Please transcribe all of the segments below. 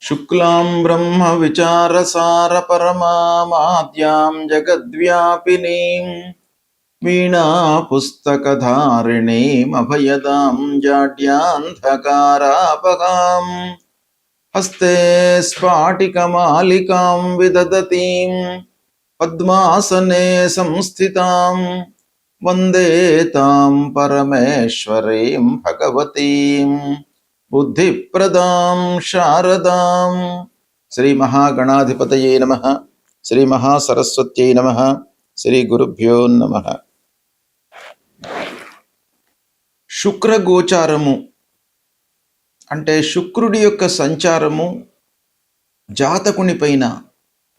శుక్లాం బ్రహ్మ విచారసార పరమాద్యాం జగద్వ్యాపినీం వీణా పుస్తకధారిణీం అభయదాం జాడ్యాంధకారాపగాం హస్తే స్ఫాటికమాలికాం విదదతీం పద్మాసనే సంస్థితాం వందే తాం పరమేశ్వరీం భగవతీం బుద్ధిప్రదాం శారదాం. శ్రీ మహాగణాధిపతయే నమః. శ్రీ మహాసరస్వత్యై నమః. శ్రీ గురుభ్యో నమః. శుక్రగోచారము అంటే శుక్రుడి యొక్క సంచారము జాతకునిపైన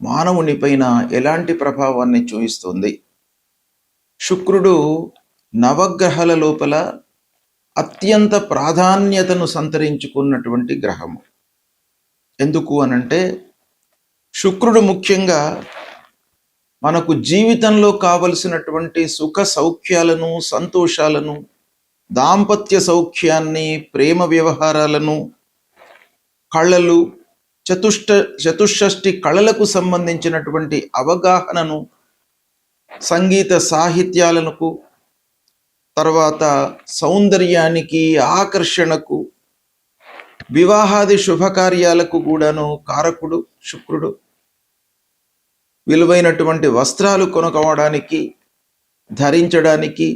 మానవునిపైన ఎలాంటి ప్రభావాన్ని చూపిస్తుంది? శుక్రుడు నవగ్రహాల లోపల అత్యంత ప్రాధాన్యతను సంతరించుకున్నటువంటి గ్రహము. ఎందుకు అనంటే శుక్రుడు ముఖ్యంగా మనకు జీవితంలో కావలసినటువంటి సుఖ సౌఖ్యాలను, సంతోషాలను, దాంపత్య సౌఖ్యాన్ని, ప్రేమ వ్యవహారాలను, కళలు, చతుషష్ఠి కళలకు సంబంధించినటువంటి అవగాహనను, సంగీత సాహిత్యాలకు, తర్వాత సౌందర్యానికి, ఆకర్షణకు, వివాహాది శుభకార్యాలకు కూడాను కారకుడు శుక్రుడు. విలువైనటువంటి వస్త్రాలు కొనుక్కోవడానికి, ధరించడానికి,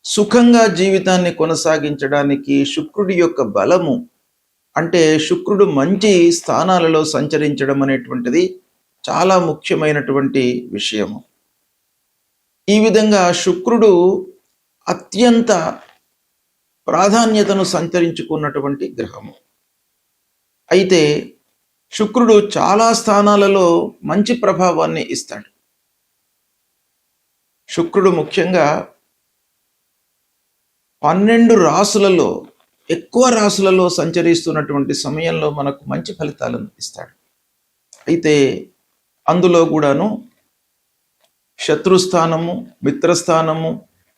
సుఖంగా జీవితాన్ని కొనసాగించడానికి శుక్రుడి యొక్క బలము అంటే శుక్రుడు మంచి స్థానాలలో సంచరించడం అనేటువంటిది చాలా ముఖ్యమైనటువంటి విషయము. ఈ విధంగా శుక్రుడు అత్యంత ప్రాధాన్యతను సంతరించుకున్నటువంటి గ్రహము. అయితే శుక్రుడు చాలా స్థానాలలో మంచి ప్రభావాన్ని ఇస్తాడు. శుక్రుడు ముఖ్యంగా 12 రాసులలో ఎక్కువ రాసులలో సంచరిస్తున్నటువంటి సమయంలో మనకు మంచి ఫలితాలను ఇస్తాడు. అయితే అందులో కూడాను శత్రుస్థానము, మిత్రస్థానము,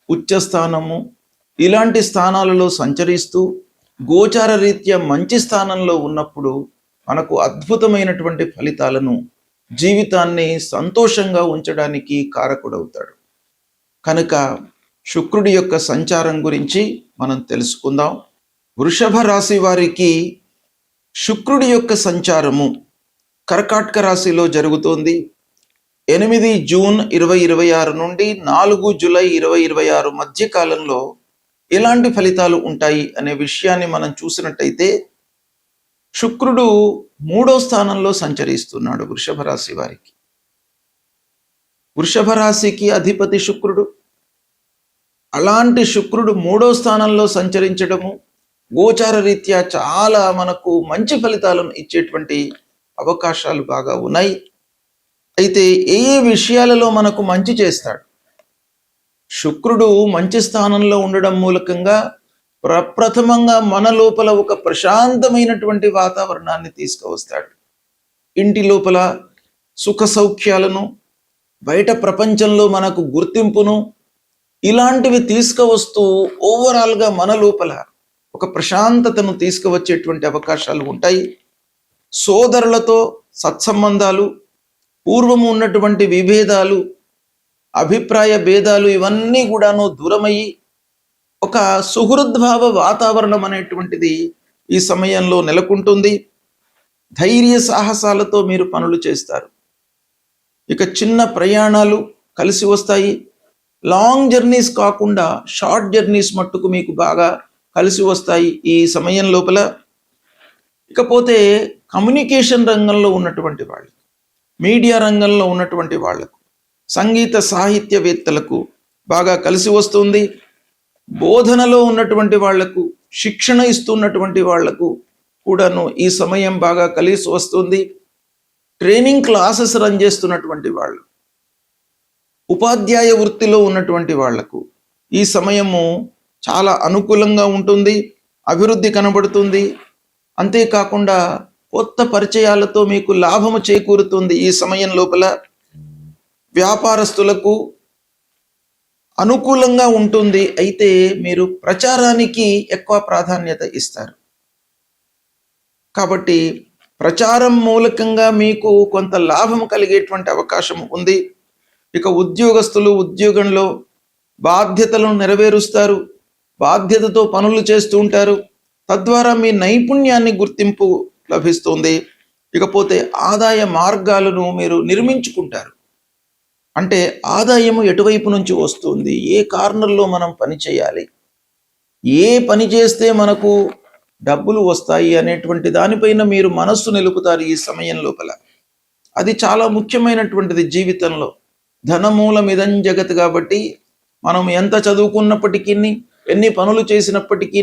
ఉచ్చస్థానము ఇలాంటి స్థానాలలో సంచరిస్తూ గోచార రీత్యా మంచి స్థానంలో ఉన్నప్పుడు మనకు అద్భుతమైనటువంటి ఫలితాలను, జీవితాన్ని సంతోషంగా ఉంచడానికి కారకుడవుతాడు. కనుక శుక్రుడి యొక్క సంచారం గురించి మనం తెలుసుకుందాం. వృషభ రాశి వారికి శుక్రుడి యొక్క సంచారము కర్కాటక రాశిలో జరుగుతోంది. 8 జూన్ 2026 నుండి 4 జూలై 2026 మధ్య కాలంలో ఎలాంటి ఫలితాలు ఉంటాయి అనే విషయాన్ని మనం చూసినట్టయితే శుక్రుడు 3వ స్థానంలో సంచరిస్తున్నాడు వృషభ రాశి వారికి. వృషభ రాశికి అధిపతి శుక్రుడు. అలాంటి శుక్రుడు 3వ స్థానంలో సంచరించడము గోచార రీత్యా చాలా మనకు మంచి ఫలితాలను ఇచ్చేటువంటి అవకాశాలు బాగా ఉన్నాయి. అయితే ఏ విషయాలలో మనకు మంచి చేస్తాడు? శుక్రుడు మంచి స్థానంలో ఉండడం మూలకంగా ప్రప్రథమంగా మన లోపల ఒక ప్రశాంతమైనటువంటి వాతావరణాన్ని తీసుకువస్తాడు. ఇంటి లోపల సుఖ సౌఖ్యాలను, బయట ప్రపంచంలో మనకు గుర్తింపును, ఇలాంటివి తీసుకువస్తూ ఓవరాల్గా మన లోపల ఒక ప్రశాంతతను తీసుకువచ్చేటువంటి అవకాశాలు ఉంటాయి. సోదరులతో సత్సంబంధాలు, పూర్వము ఉన్నటువంటి విభేదాలు, అభిప్రాయ భేదాలు ఇవన్నీ కూడాను దూరమయ్యి ఒక సుహృద్భావ వాతావరణం అనేటువంటిది ఈ సమయంలో నెలకొంటుంది. ధైర్య సాహసాలతో మీరు పనులు చేస్తారు. ఇక చిన్న ప్రయాణాలు కలిసి వస్తాయి. లాంగ్ జర్నీస్ కాకుండా షార్ట్ జర్నీస్ మట్టుకు మీకు బాగా కలిసి వస్తాయి ఈ సమయం లోపల. ఇకపోతే కమ్యూనికేషన్ రంగంలో ఉన్నటువంటి వాళ్ళు, మీడియా రంగంలో ఉన్నటువంటి వాళ్లకు, సంగీత సాహిత్యవేత్తలకు బాగా కలిసి వస్తుంది. బోధనలో ఉన్నటువంటి వాళ్లకు, శిక్షణ ఇస్తున్నటువంటి వాళ్లకు కూడాను ఈ సమయం బాగా కలిసి వస్తుంది. ట్రైనింగ్ క్లాసెస్ రన్ చేస్తున్నటువంటి వాళ్ళు, ఉపాధ్యాయ వృత్తిలో ఉన్నటువంటి వాళ్లకు ఈ సమయము చాలా అనుకూలంగా ఉంటుంది. అభివృద్ధి కనబడుతుంది. అంతేకాకుండా కొత్త పరిచయాలతో మీకు లాభము చేకూరుతుంది. ఈ సమయం లోపల వ్యాపారస్తులకు అనుకూలంగా ఉంటుంది. అయితే మీరు ప్రచారానికి ఎక్కువ ప్రాధాన్యత ఇస్తారు. కాబట్టి ప్రచారం మూలకంగా మీకు కొంత లాభం కలిగేటువంటి అవకాశం ఉంది. ఇక ఉద్యోగస్తులు ఉద్యోగంలో బాధ్యతలను నెరవేరుస్తారు, బాధ్యతతో పనులు చేస్తూ ఉంటారు. తద్వారా మీ నైపుణ్యాన్ని గుర్తింపు లభిస్తుంది. ఇకపోతే ఆదాయ మార్గాలను మీరు నిర్మించుకుంటారు. అంటే ఆదాయము ఎటువైపు నుంచి వస్తుంది, ఏ కార్నర్లో మనం పని చేయాలి, ఏ పని చేస్తే మనకు డబ్బులు వస్తాయి అనేటువంటి దానిపైన మీరు మనస్సు నిలుపుతారు ఈ సమయం లోపల. అది చాలా ముఖ్యమైనటువంటిది జీవితంలో. ధనమూలమిదం జగత్ కాబట్టి మనం ఎంత చదువుకున్నప్పటికీ, ఎన్ని పనులు చేసినప్పటికీ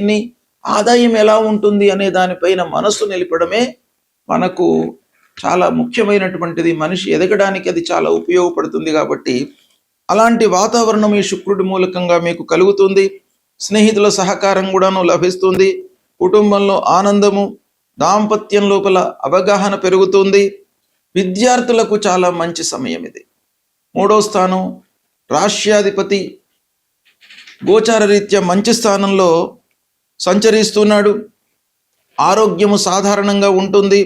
ఆదాయం ఎలా ఉంటుంది అనే దానిపైన మనస్సు నిలపడమే మనకు చాలా ముఖ్యమైనటువంటిది. మనిషి ఎదగడానికి అది చాలా ఉపయోగపడుతుంది. కాబట్టి అలాంటి వాతావరణం ఈ శుక్రుడి మూలకంగా మీకు కలుగుతుంది. స్నేహితుల సహకారం కూడాను లభిస్తుంది. కుటుంబంలో ఆనందము, దాంపత్యం లోపల అవగాహన పెరుగుతుంది. విద్యార్థులకు చాలా మంచి సమయం ఇది. 3వ స్థానం రాష్ట్రాధిపతి గోచార రీత్యా మంచి స్థానంలో సంచరిస్తున్నాడు. ఆరోగ్యము సాధారణంగా ఉంటుంది.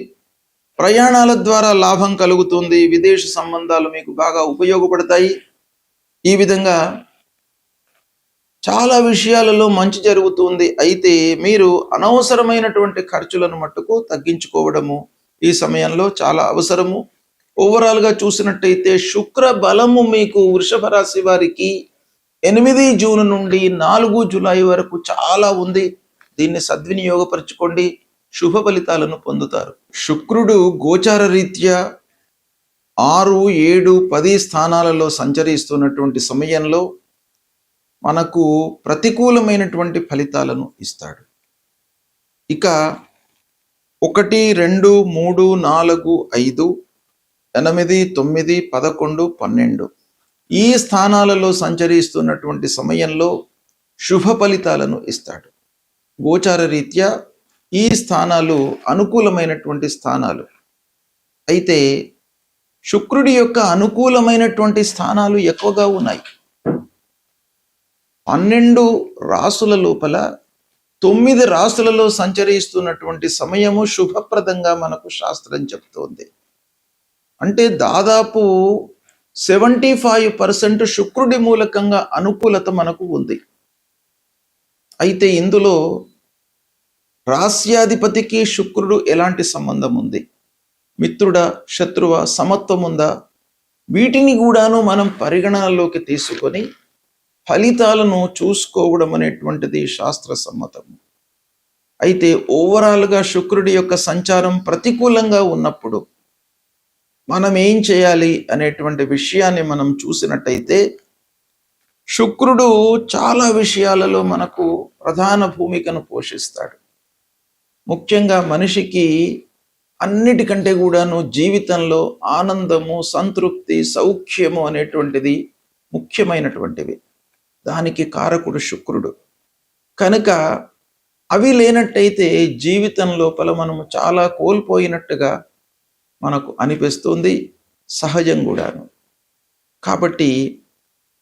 ప్రయాణాల ద్వారా లాభం కలుగుతుంది. విదేశీ సంబంధాలు మీకు బాగా ఉపయోగపడతాయి. ఈ విధంగా చాలా విషయాలలో మంచి జరుగుతుంది. అయితే మీరు అనవసరమైనటువంటి ఖర్చులను మట్టుకు తగ్గించుకోవడము ఈ సమయంలో చాలా అవసరము. ఓవరాల్గా చూసినట్టయితే శుక్ర బలము మీకు వృషభ రాశి వారికి 8 జూన్ నుండి 4 జూలై వరకు చాలా ఉంది. దీన్ని సద్వినియోగపరచుకోండి, శుభ ఫలితాలను పొందుతారు. శుక్రుడు గోచార రీత్యా 6, 7, 10 స్థానాలలో సంచరిస్తున్నటువంటి సమయంలో మనకు ప్రతికూలమైనటువంటి ఫలితాలను ఇస్తాడు. ఇక 1, 2, 3, 4, 5, 8, 9, 11, 12 ఈ స్థానాలలో సంచరిస్తున్నటువంటి సమయంలో శుభ ఫలితాలను ఇస్తాడు. గోచార రీత్యా ఈ స్థానాలు అనుకూలమైనటువంటి స్థానాలు. అయితే శుక్రుడి యొక్క అనుకూలమైనటువంటి స్థానాలు ఎక్కువగా ఉన్నాయి. 12 రాసుల లోపల 9 రాసులలో సంచరిస్తున్నటువంటి సమయము శుభప్రదంగా మనకు శాస్త్రం చెప్తోంది. అంటే దాదాపు 75% శుక్రుడి మూలకంగా అనుకూలత మనకు ఉంది. అయితే ఇందులో రాస్యాధిపతికి శుక్రుడు ఎలాంటి సంబంధం ఉంది, మిత్రుడా శత్రువా సమత్వం ఉందా, వీటిని కూడాను మనం పరిగణనలోకి తీసుకొని ఫలితాలను చూసుకోవడం అనేటువంటిది శాస్త్ర సమ్మతము. అయితే ఓవరాల్గా శుక్రుడి యొక్క సంచారం ప్రతికూలంగా ఉన్నప్పుడు మనం ఏం చేయాలి అనేటువంటి విషయాన్ని మనం చూసినట్టయితే శుక్రుడు చాలా విషయాలలో మనకు ప్రధాన భూమికను పోషిస్తాడు. ముఖ్యంగా మనిషికి అన్నిటికంటే కూడాను జీవితంలో ఆనందము, సంతృప్తి, సౌఖ్యము అనేటువంటిది ముఖ్యమైనటువంటివి. దానికి కారకుడు శుక్రుడు. కనుక అవి లేనట్టయితే జీవితం లోపల మనము చాలా కోల్పోయినట్టుగా మనకు అనిపిస్తుంది, సహజం కూడాను. కాబట్టి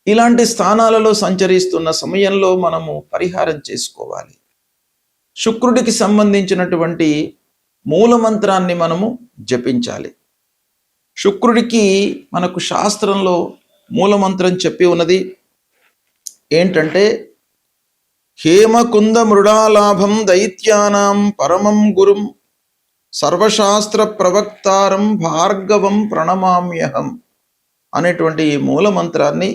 ఇలాంటి స్థానాలలో సంచరిస్తున్న సమయంలో మనము పరిహారం చేసుకోవాలి. శుక్రుడికి సంబంధించినటువంటి మూలమంత్రాన్ని మనము జపించాలి. శుక్రుడికి మనకు శాస్త్రంలో మూలమంత్రం చెప్పి ఉన్నది ఏంటంటే, హేమకుంద మృడాలాభం దైత్యానాం పరమం గురుం సర్వశాస్త్ర ప్రవక్తారం భార్గవం ప్రణమామ్యహం అనేటువంటి ఈ మూలమంత్రాన్ని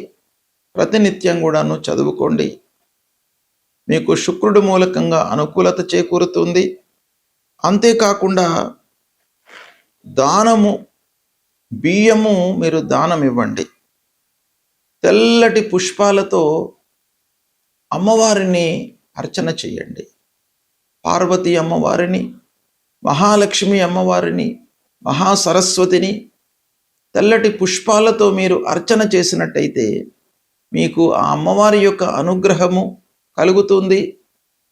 ప్రతినిత్యం కూడాను చదువుకోండి. మీకు శుక్రుడి మూలకంగా అనుకూలత చేకూరుతుంది. అంతేకాకుండా దానము, బియ్యము మీరు దానం ఇవ్వండి. తెల్లటి పుష్పాలతో అమ్మవారిని అర్చన చేయండి. పార్వతీ అమ్మవారిని, మహాలక్ష్మి అమ్మవారిని, మహాసరస్వతిని తెల్లటి పుష్పాలతో మీరు అర్చన చేసినట్టయితే మీకు ఆ అమ్మవారి యొక్క అనుగ్రహము కలుగుతుంది.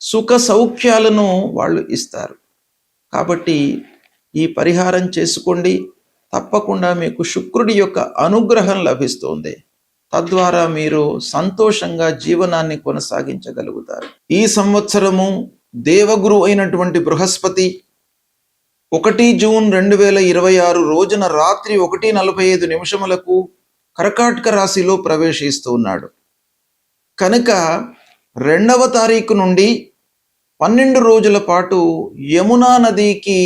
సుఖ సౌఖ్యాలను వాళ్ళు ఇస్తారు. కాబట్టి ఈ పరిహారం చేసుకోండి. తప్పకుండా మీకు శుక్రుడి యొక్క అనుగ్రహం లభిస్తుంది. తద్వారా మీరు సంతోషంగా జీవనాన్ని కొనసాగించగలుగుతారు. ఈ సంవత్సరము దేవగురు అయినటువంటి బృహస్పతి జూన్ 2026 రోజున రాత్రి 1:45 కర్కాటక రాశిలో ప్రవేశిస్తూ ఉన్నాడు. కనుక 2వ తారీఖు నుండి 12 రోజుల పాటు యమునా నదికి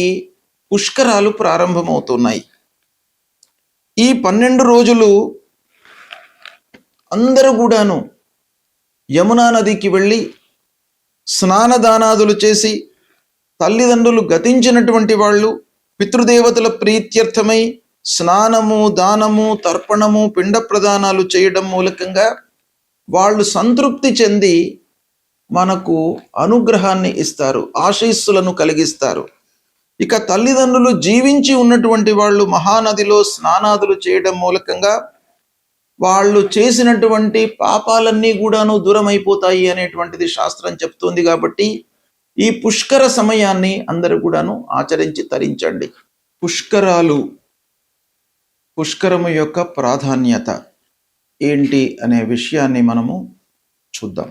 పుష్కరాలు ప్రారంభమవుతున్నాయి. ఈ 12 రోజులు అందరూ కూడాను యమునా నదికి వెళ్ళి స్నానదానాదులు చేసి, తల్లిదండ్రులు గతించినటువంటి వాళ్ళు పితృదేవతల ప్రీత్యర్థమై స్నానము, దానము, తర్పణము, పిండ ప్రదానాలు చేయడం మూలకంగా వాళ్ళు సంతృప్తి చెంది మనకు అనుగ్రహాన్ని ఇస్తారు, ఆశీస్సులను కలిగిస్తారు. ఇక తల్లిదండ్రులు జీవించి ఉన్నటువంటి వాళ్ళు మహానదిలో స్నానాదులు చేయడం మూలకంగా వాళ్ళు చేసినటువంటి పాపాలన్నీ కూడాను దూరం అయిపోతాయి అనేటువంటిది శాస్త్రం చెప్తుంది. కాబట్టి ఈ పుష్కర సమయాన్ని అందరూ కూడాను ఆచరించి తరించండి. పుష్కరము యొక్క ప్రాధాన్యత ఏంటి అనే విషయాన్ని మనము చూద్దాం.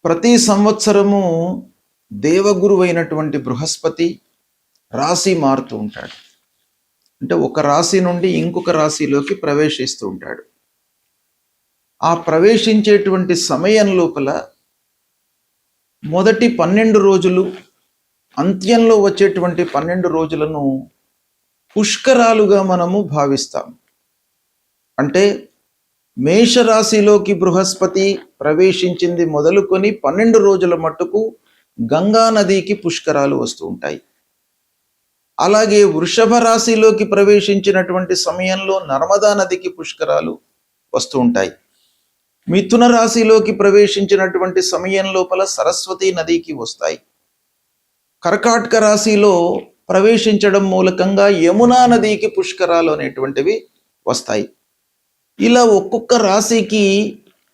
ప్రతి సంవత్సరము దేవగురువు అయినటువంటి బృహస్పతి రాశి మారుతూ ఉంటాడు. అంటే ఒక రాశి నుండి ఇంకొక రాశిలోకి ప్రవేశిస్తూ ఉంటాడు. ఆ ప్రవేశించేటువంటి సమయం లోపల మొదటి 12 రోజులు, అంత్యంలో వచ్చేటువంటి 12 రోజులను పుష్కరాలుగా మనము భావిస్తాం. అంటే మేషరాశిలోకి బృహస్పతి ప్రవేశించింది మొదలుకొని 12 రోజుల మట్టుకు గంగా నదికి పుష్కరాలు వస్తూ ఉంటాయి. అలాగే వృషభ రాశిలోకి ప్రవేశించినటువంటి సమయంలో నర్మదా నదికి పుష్కరాలు వస్తూ ఉంటాయి. మిథున రాశిలోకి ప్రవేశించినటువంటి సమయం లోపల సరస్వతి నదికి వస్తాయి. కర్కాటక రాశిలో ప్రవేశించడం మూలకంగా యమునా నదికి పుష్కరాలు అనేటువంటివి వస్తాయి. ఇలా ఒక్కొక్క రాశికి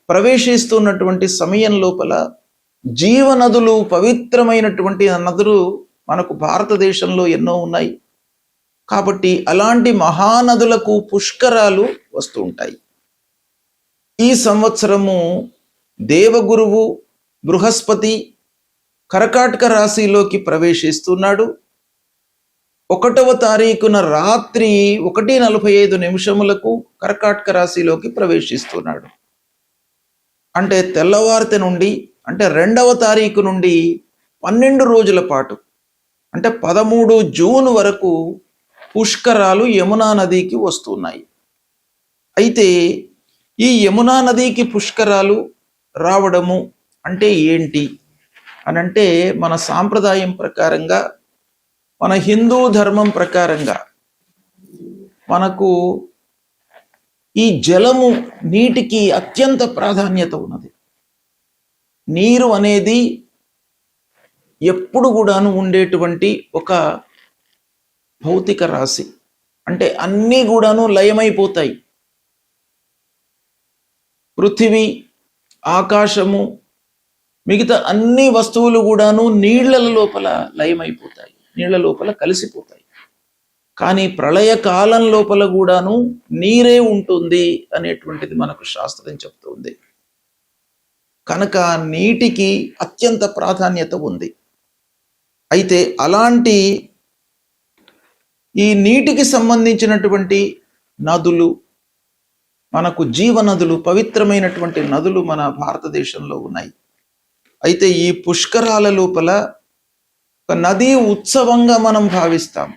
ప్రవేశిస్తున్నటువంటి సమయం లోపల జీవనదులు, పవిత్రమైనటువంటి నదులు మనకు భారతదేశంలో ఎన్నో ఉన్నాయి. కాబట్టి అలాంటి మహానదులకు పుష్కరాలు వస్తూ ఉంటాయి. ఈ సంవత్సరము దేవగురువు బృహస్పతి కర్కాటక రాశిలోకి ప్రవేశిస్తున్నాడు. 1వ తారీఖున రాత్రి 1:45 కర్కాటక రాశిలోకి ప్రవేశిస్తున్నాడు. అంటే తెల్లవారితే నుండి, అంటే 2వ తారీఖు నుండి 12 రోజుల పాటు, అంటే 13 జూన్ వరకు పుష్కరాలు యమునా నదికి వస్తున్నాయి. అయితే ఈ యమునా నదికి పుష్కరాలు రావడము అంటే ఏంటి అనంటే, మన సాంప్రదాయం ప్రకారంగా, మన హిందూ ధర్మం ప్రకారంగా మనకు ఈ జలము, నీటికి అత్యంత ప్రాధాన్యత ఉన్నది. నీరు అనేది ఎప్పుడు కూడాను ఉండేటువంటి ఒక భౌతిక రాశి. అంటే అన్నీ కూడాను లయమైపోతాయి. పృథివీ, ఆకాశము, మిగతా అన్ని వస్తువులు కూడాను నీళ్ల లోపల లయమైపోతాయి, నీళ్ల లోపల కలిసిపోతాయి. కానీ ప్రళయ కాలం లోపల కూడాను నీరే ఉంటుంది అనేటువంటిది మనకు శాస్త్రం చెప్తుంది. కనుక నీటికి అత్యంత ప్రాధాన్యత ఉంది. అయితే అలాంటి ఈ నీటికి సంబంధించినటువంటి నదులు, మనకు జీవనదులు, పవిత్రమైనటువంటి నదులు మన భారతదేశంలో ఉన్నాయి. అయితే ఈ పుష్కరాల లోపల ఒక నదీ ఉత్సవంగా మనం భావిస్తాం.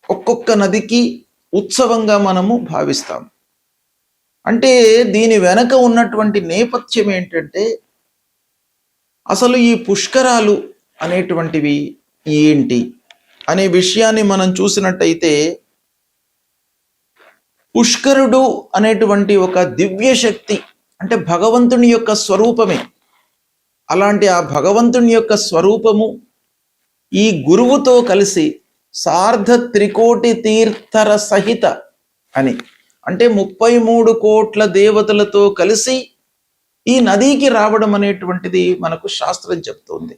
ఒక్కొక్క నదికి ఉత్సవంగా మనము భావిస్తాం. అంటే దీని వెనక ఉన్నటువంటి నేపథ్యం ఏంటంటే, అసలు ఈ పుష్కరాలు అనేటువంటివి ఏంటి అనే విషయాన్ని మనం చూసినట్టయితే, పుష్కరుడు అనేటువంటి ఒక దివ్య శక్తి, అంటే భగవంతుని యొక్క స్వరూపమే. అలాంటి ఆ భగవంతుని యొక్క స్వరూపము ఈ గురువుతో కలిసి సార్ధ త్రికోటి తీర్థర సహిత అని, అంటే 33 కోట్ల దేవతలతో కలిసి ఈ నదికి రావడం అనేటువంటిది మనకు శాస్త్రం చెప్తుంది.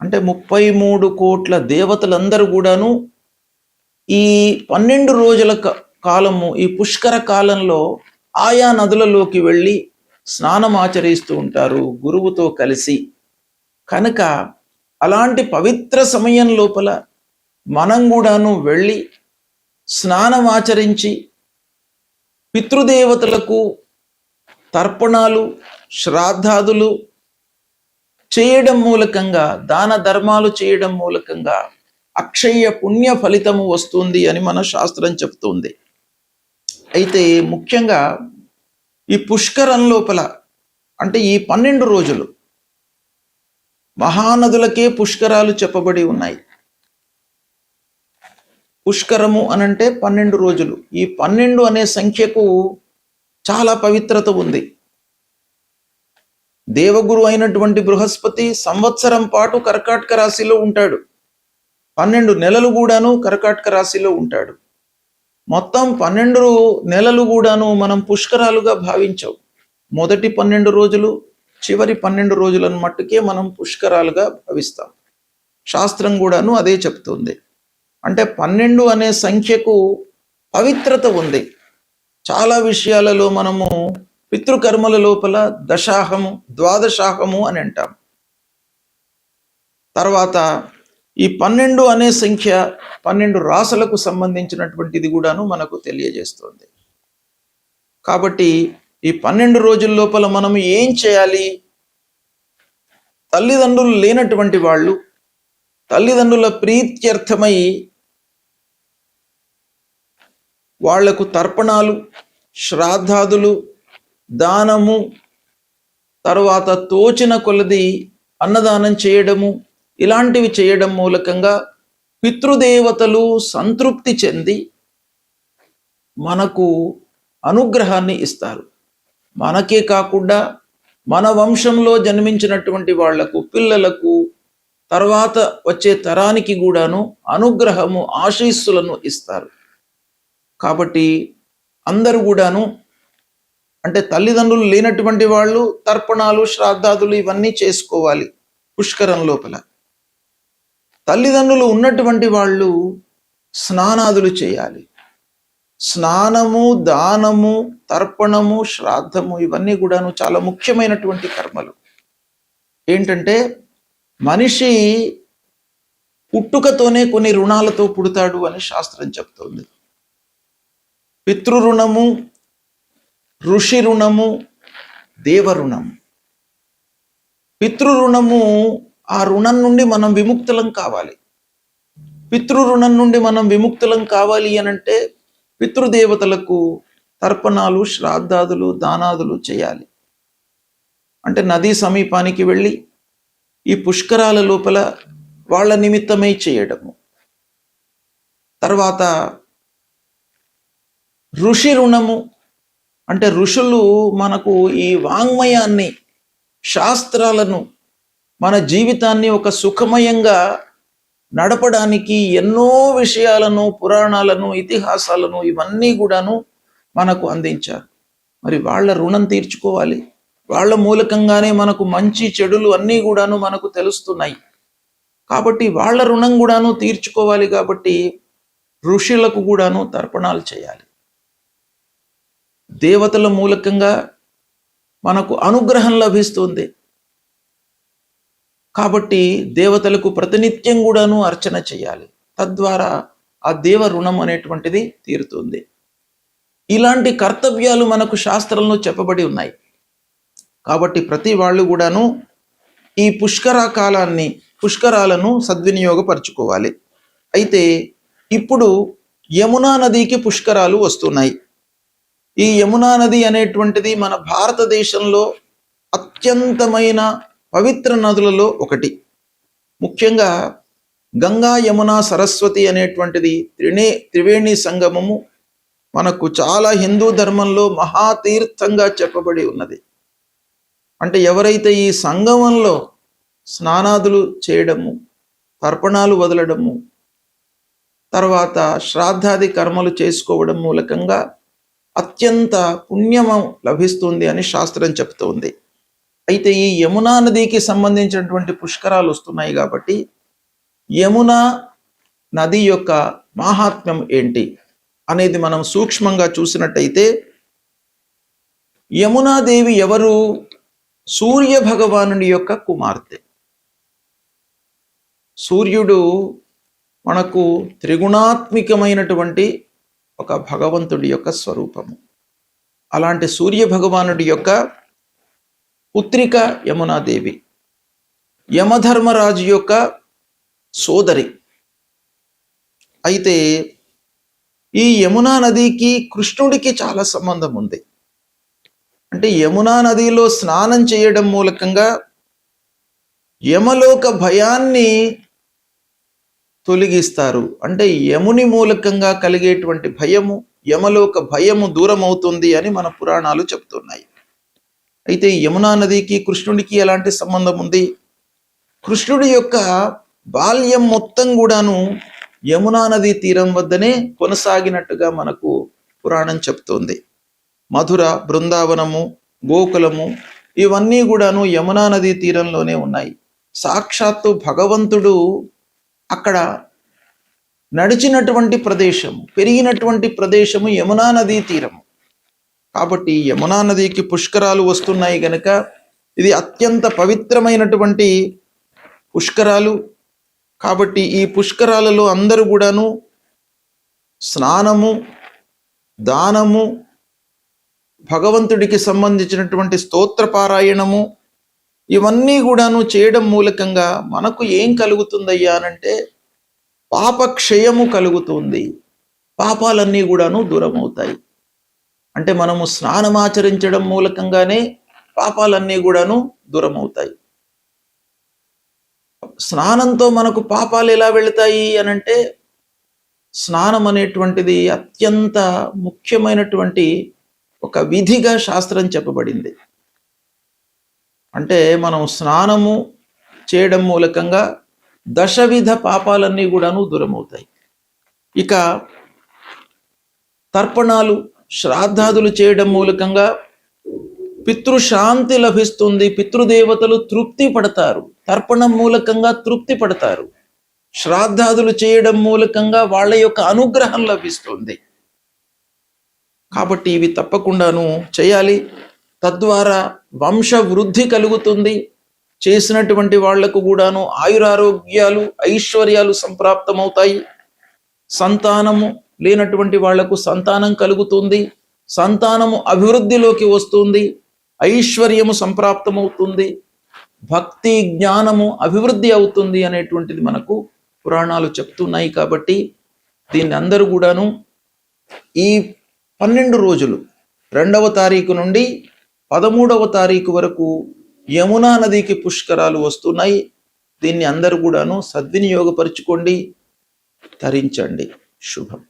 అంటే 33 కోట్ల దేవతలందరూ కూడాను ఈ 12 రోజుల కాలము, ఈ పుష్కర కాలంలో ఆయా నదులలోకి వెళ్ళి స్నానం ఆచరిస్తూ ఉంటారు గురువుతో కలిసి. కనుక అలాంటి పవిత్ర సమయం లోపల మనం కూడాను వెళ్ళి స్నానం ఆచరించి పితృదేవతలకు తర్పణాలు శ్రాద్ధాదులు చేయడం మూలకంగా, దాన ధర్మాలు చేయడం మూలకంగా అక్షయ పుణ్య ఫలితము వస్తుంది అని మన శాస్త్రం చెప్తుంది. అయితే ముఖ్యంగా ఈ పుష్కరం లోపల అంటే ఈ 12 రోజులు మహానదులకే పుష్కరాలు చెప్పబడి ఉన్నాయి. పుష్కరము అనంటే 12 రోజులు. ఈ 12 అనే సంఖ్యకు చాలా పవిత్రత ఉంది. దేవగురు అయినటువంటి బృహస్పతి సంవత్సరం పాటు కర్కాటక రాశిలో ఉంటాడు. 12 నెలలు కూడాను కర్కాటక రాశిలో ఉంటాడు. మొత్తం 12 నెలలు కూడాను మనం పుష్కరాలుగా భావించవు. మొదటి 12 రోజులు, చివరి 12 రోజులను మట్టుకే మనం పుష్కరాలుగా భావిస్తాం. శాస్త్రం కూడాను అదే చెప్తుంది. అంటే 12 అనే సంఖ్యకు పవిత్రత ఉంది. చాలా విషయాలలో మనము పితృకర్మల లోపల దశాహము, ద్వాదశాహము అని అంటాం. తర్వాత ఈ 12 అనే సంఖ్య 12 రాసులకు సంబంధించినటువంటిది కూడాను మనకు తెలియజేస్తుంది. కాబట్టి ఈ 12 రోజుల లోపల మనము ఏం చేయాలి? తల్లిదండ్రులు లేనటువంటి వాళ్ళు తల్లిదండ్రుల ప్రీత్యర్థమై వాళ్లకు తర్పణాలు, శ్రాద్ధాదులు, దానము, తరువాత తోచిన కొలది అన్నదానం చేయడము, ఇలాంటివి చేయడం మూలకంగా పితృదేవతలు సంతృప్తి చెంది మనకు అనుగ్రహాన్ని ఇస్తారు. మనకే కాకుండా మన వంశంలో జన్మించినటువంటి వాళ్లకు, పిల్లలకు, తర్వాత వచ్చే తరానికి కూడాను అనుగ్రహము, ఆశీస్సులను ఇస్తారు. కాబట్టి అందరూ కూడాను అంటే తల్లిదండ్రులు లేనటువంటి వాళ్ళు తర్పణాలు, శ్రాద్ధాదులు ఇవన్నీ చేసుకోవాలి పుష్కరం లోపల. తల్లిదండ్రులు ఉన్నటువంటి వాళ్ళు స్నానాదులు చేయాలి. స్నానము, దానము, తర్పణము, శ్రాద్ధము ఇవన్నీ కూడాను చాలా ముఖ్యమైనటువంటి కర్మలు. ఏంటంటే మనిషి పుట్టుకతోనే కొన్ని రుణాలతో పుడతాడు అని శాస్త్రం చెప్తోంది. పితృ రుణము, ఋషి రుణము, దేవ రుణము. పితృ రుణము, ఆ రుణం నుండి మనం విముక్తులం కావాలి. పితృ రుణం నుండి మనం విముక్తులం కావాలి అనంటే పితృదేవతలకు తర్పణాలు, శ్రాద్ధాదులు, దానాదులు చేయాలి. అంటే నదీ సమీపానికి వెళ్ళి ఈ పుష్కరాల లోపల వాళ్ళ నిమిత్తమై చేయడము. తర్వాత ఋషి రుణము అంటే ఋషులు మనకు ఈ వాంగ్మయాన్ని, శాస్త్రాలను, మన జీవితాన్ని ఒక సుఖమయంగా నడపడానికి ఎన్నో విషయాలను, పురాణాలను, ఇతిహాసాలను ఇవన్నీ కూడాను మనకు అందించారు. మరి వాళ్ళ రుణం తీర్చుకోవాలి. వాళ్ళ మూలకంగానే మనకు మంచి చెడులు అన్నీ కూడాను మనకు తెలుస్తున్నాయి. కాబట్టి వాళ్ళ రుణం కూడాను తీర్చుకోవాలి. కాబట్టి ఋషులకు కూడాను తర్పణాలు చేయాలి. దేవతల మూలకంగా మనకు అనుగ్రహం లభిస్తుంది. కాబట్టి దేవతలకు ప్రతినిత్యం కూడాను అర్చన చేయాలి. తద్వారా ఆ దేవ రుణం అనేటువంటిది తీరుతుంది. ఇలాంటి కర్తవ్యాలు మనకు శాస్త్రంలో చెప్పబడి ఉన్నాయి. కాబట్టి ప్రతి వాళ్ళు కూడాను ఈ పుష్కరాలను సద్వినియోగపరచుకోవాలి. అయితే ఇప్పుడు యమునా నదికి పుష్కరాలు వస్తున్నాయి. ఈ యమునా నది అనేటువంటిది మన భారతదేశంలో అత్యంతమైన పవిత్ర నదులలో ఒకటి. ముఖ్యంగా గంగా, యమునా, సరస్వతి అనేటువంటిది త్రివేణి సంగమము మనకు చాలా హిందూ ధర్మంలో మహాతీర్థంగా చెప్పబడి ఉన్నది. అంటే ఎవరైతే ఈ సంగమంలో స్నానాదులు చేయడము, తర్పణాలు వదలడము, తర్వాత శ్రాద్ధాది కర్మలు చేసుకోవడం మూలకంగా అత్యంత పుణ్యము లభిస్తుంది అని శాస్త్రం చెప్తోంది. అయితే ఈ యమునా నదికి సంబంధించినటువంటి పుష్కరాలు వస్తున్నాయి కాబట్టి యమునా నది యొక్క మాహాత్మ్యం ఏంటి అనేది మనం సూక్ష్మంగా చూసినట్టయితే, యమునాదేవి ఎవరు? సూర్య భగవానుడి యొక్క కుమార్తె. సూర్యుడు మనకు త్రిగుణాత్మికమైనటువంటి ఒక భగవంతుడి యొక్క స్వరూపము. అలాంటి సూర్య భగవానుడి యొక్క పుత్రిక యమునాదేవి, యమధర్మరాజు యొక్క సోదరి. అయితే ఈ యమునా నదికి కృష్ణుడికి చాలా సంబంధం ఉంది. అంటే యమునా నదిలో స్నానం చేయడం మూలకంగా యమలోక భయాన్ని తొలగిస్తారు. అంటే యముని మూలకంగా కలిగేటువంటి భయము, యమలోక భయము దూరం అవుతుంది అని మన పురాణాలు చెప్తున్నాయి. అయితే యమునా నదికి కృష్ణుడికి ఎలాంటి సంబంధం ఉంది? కృష్ణుడి యొక్క బాల్యం మొత్తం కూడాను యమునా నది తీరం వద్దనే కొనసాగినట్టుగా మనకు పురాణం చెప్తోంది. మధుర, బృందావనము, గోకులము ఇవన్నీ కూడాను యమునా నది తీరంలోనే ఉన్నాయి. సాక్షాత్తు భగవంతుడు అక్కడ నడిచినటువంటి ప్రదేశము, పెరిగినటువంటి ప్రదేశము యమునా నదీ తీరము. కాబట్టి యమునా నదికి పుష్కరాలు వస్తున్నాయి గనక ఇది అత్యంత పవిత్రమైనటువంటి పుష్కరాలు. కాబట్టి ఈ పుష్కరాలలో అందరూ కూడాను స్నానము, దానము, భగవంతుడికి సంబంధించినటువంటి స్తోత్ర పారాయణము ఇవన్నీ కూడాను చేయడం మూలకంగా మనకు ఏం కలుగుతుందయ్యా అనంటే పాపక్షయము కలుగుతుంది. పాపాలన్నీ కూడాను దూరం అవుతాయి. అంటే మనము స్నానమాచరించడం మూలకంగానే పాపాలన్నీ కూడాను దూరం అవుతాయి. స్నానంతో మనకు పాపాలు ఎలా వెళతాయి అనంటే స్నానం అనేటువంటిది అత్యంత ముఖ్యమైనటువంటి ఒక విధిగా శాస్త్రం చెప్పబడింది. అంటే మనం స్నానము చేయడం మూలకంగా దశవిధ పాపాలన్నీ కూడాను దూరం అవుతాయి. ఇక తర్పణాలు, శ్రాద్ధాదులు చేయడం మూలకంగా పితృశాంతి లభిస్తుంది. పితృదేవతలు తృప్తి పడతారు. తర్పణం మూలకంగా తృప్తి పడతారు. శ్రాద్ధాదులు చేయడం మూలకంగా వాళ్ళ యొక్క అనుగ్రహం లభిస్తుంది. కాబట్టి ఇవి తప్పకుండాను చేయాలి. తద్వారా వంశ వృద్ధి కలుగుతుంది. చేసినటువంటి వాళ్లకు కూడాను ఆయురారోగ్యాలు, ఐశ్వర్యాలు సంప్రాప్తమవుతాయి. సంతానము లేనటువంటి వాళ్లకు సంతానం కలుగుతుంది. సంతానము అభివృద్ధిలోకి వస్తుంది. ఐశ్వర్యము సంప్రాప్తమవుతుంది. భక్తి, జ్ఞానము అభివృద్ధి అవుతుంది అనేటువంటిది మనకు పురాణాలు చెప్తున్నాయి. కాబట్టి దీన్ని అందరూ కూడాను ఈ 12 రోజులు 2వ తారీఖు నుండి 13వ తారీఖు వరకు యమునా నదికి పుష్కరాలు వస్తున్నాయి. దీన్ని అందరూ కూడాను సద్వినియోగపరుచుకోండి, తరించండి. శుభం.